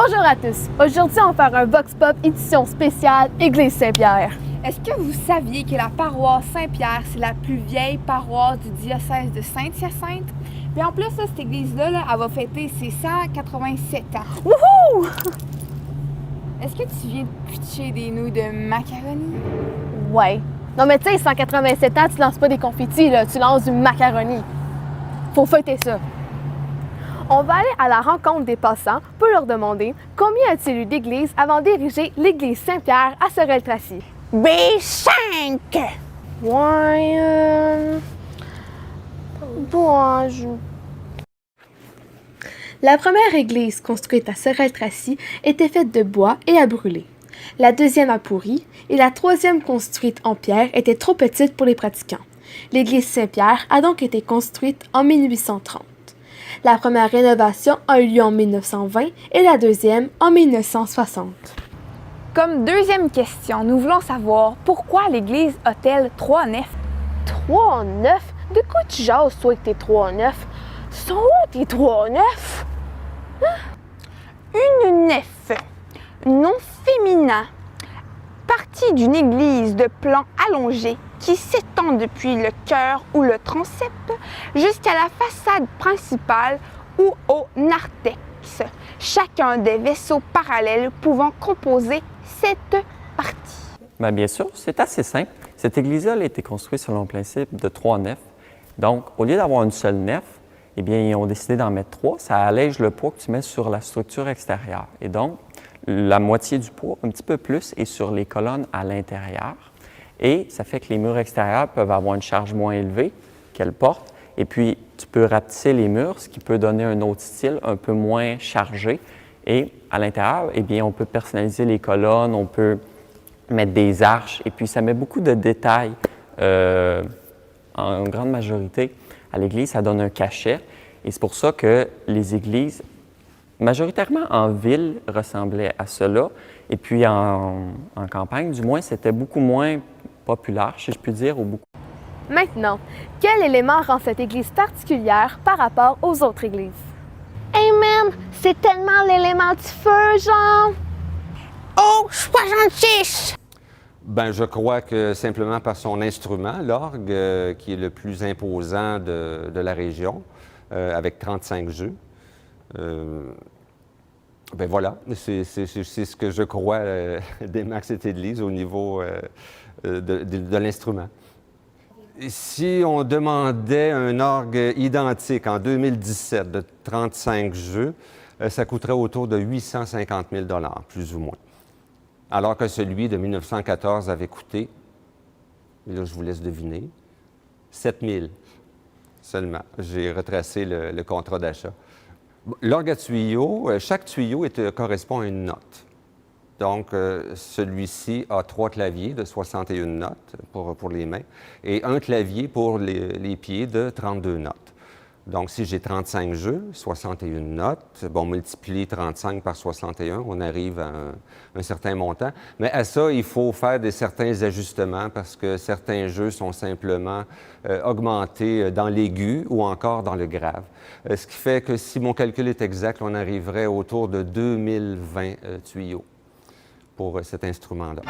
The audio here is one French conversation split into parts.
Bonjour à tous! Aujourd'hui, on va faire un Vox Pop édition spéciale Église Saint-Pierre. Est-ce que vous saviez que la paroisse Saint-Pierre, c'est la plus vieille paroisse du diocèse de Saint-Hyacinthe? Puis en plus, cette église-là, elle va fêter ses 187 ans. Wouhou! Est-ce que tu viens de pitcher des nouilles de macaroni? Ouais. Non mais tu sais, 187 ans, tu lances pas des confettis, là, tu lances du macaroni. Faut fêter ça. On va aller à la rencontre des passants pour leur demander combien a-t-il eu d'églises avant d'ériger l'église Saint-Pierre à Sorel-Tracy. B5! La première église construite à Sorel-Tracy était faite de bois et à brûler. La deuxième a pourri et la troisième construite en pierre était trop petite pour les pratiquants. L'église Saint-Pierre a donc été construite en 1830. La première rénovation a eu lieu en 1920 et la deuxième en 1960. Comme deuxième question, nous voulons savoir pourquoi l'église a-t-elle 3 nefs? 3 nefs? De quoi tu jases, toi, avec tes 3 nefs? Sont où tes 3 nefs? Une nef, nom féminin, partie d'une église de plan allongé qui s'étend depuis le chœur ou le transept jusqu'à la façade principale ou au narthex, chacun des vaisseaux parallèles pouvant composer cette partie. Bien sûr, c'est assez simple. Cette église-là a été construite selon le principe de 3 nefs. Donc, au lieu d'avoir une seule nef, eh bien, ils ont décidé d'en mettre 3. Ça allège le poids que tu mets sur la structure extérieure. Et donc, la moitié du poids, un petit peu plus, est sur les colonnes à l'intérieur. Et ça fait que les murs extérieurs peuvent avoir une charge moins élevée qu'elles portent. Et puis, tu peux rapetisser les murs, ce qui peut donner un autre style un peu moins chargé. Et à l'intérieur, eh bien, on peut personnaliser les colonnes, on peut mettre des arches. Et puis, ça met beaucoup de détails en grande majorité. À l'église, ça donne un cachet. Et c'est pour ça que les églises, majoritairement en ville, ressemblaient à cela. Et puis en campagne, du moins, c'était beaucoup moins populaire, si je puis dire, ou beaucoup. Maintenant, quel élément rend cette église particulière par rapport aux autres églises? Hey man, c'est tellement l'élément du feu, genre! Oh, 66! Je crois que simplement par son instrument, l'orgue, qui est le plus imposant de la région, avec 35 jeux. Voilà, c'est ce que je crois démarque cette église au niveau de l'instrument. Si on demandait un orgue identique en 2017 de 35 jeux, ça coûterait autour de 850 000 $, plus ou moins. Alors que celui de 1914 avait coûté, et là je vous laisse deviner, 7 000 seulement. J'ai retracé le contrat d'achat. L'orgue à tuyau, chaque tuyau correspond à une note. Donc, celui-ci a 3 claviers de 61 notes pour les mains et un clavier pour les pieds de 32 notes. Donc, si j'ai 35 jeux, 61 notes, on multiplie 35 par 61, on arrive à un certain montant. Mais à ça, il faut faire certains ajustements parce que certains jeux sont simplement augmentés dans l'aigu ou encore dans le grave. Ce qui fait que si mon calcul est exact, on arriverait autour de 2020 tuyaux pour cet instrument-là.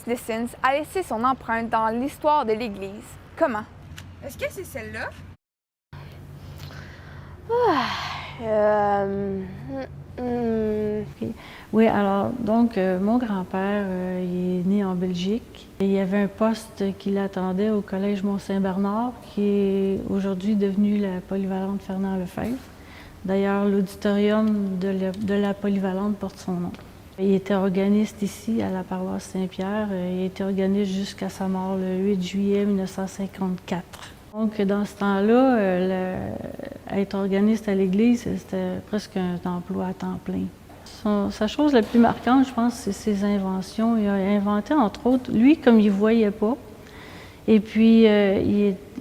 Dessins a laissé son empreinte dans l'histoire de l'Église. Comment? Est-ce que c'est celle-là? Oui, alors, donc, mon grand-père, il est né en Belgique. Il y avait un poste qui l'attendait au Collège Mont-Saint-Bernard, qui est aujourd'hui devenu la polyvalente Fernand-Lefebvre. D'ailleurs, l'auditorium de la polyvalente porte son nom. Il était organiste ici, à la paroisse Saint-Pierre. Il était organiste jusqu'à sa mort le 8 juillet 1954. Donc, dans ce temps-là, être organiste à l'Église, c'était presque un emploi à temps plein. Sa chose la plus marquante, je pense, c'est ses inventions. Il a inventé, entre autres, lui, comme il ne voyait pas, et puis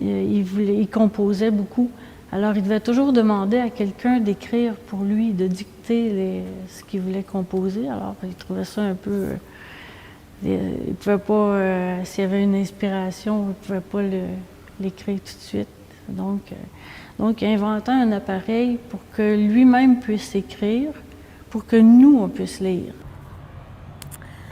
il composait beaucoup. Alors, il devait toujours demander à quelqu'un d'écrire pour lui, de dicter ce qu'il voulait composer. Alors, il trouvait ça un peu... il ne pouvait pas, s'il y avait une inspiration, il ne pouvait pas l'écrire tout de suite. Donc, il a inventé un appareil pour que lui-même puisse écrire, pour que nous, on puisse lire.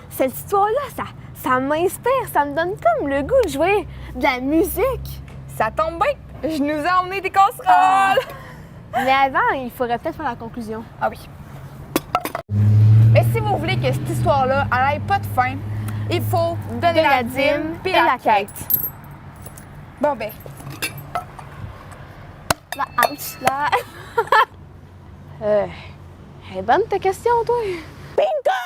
Cette histoire-là, ça m'inspire, ça me donne comme le goût de jouer de la musique. Ça tombe bien! Je nous ai emmené des casseroles! Mais avant, il faudrait peut-être faire la conclusion. Ah oui. Mais si vous voulez que cette histoire-là n'aille pas de fin, il faut donner la dîme puis la quête. Bon ben. Ouch, là. Elle est bonne ta question, toi? Bingo!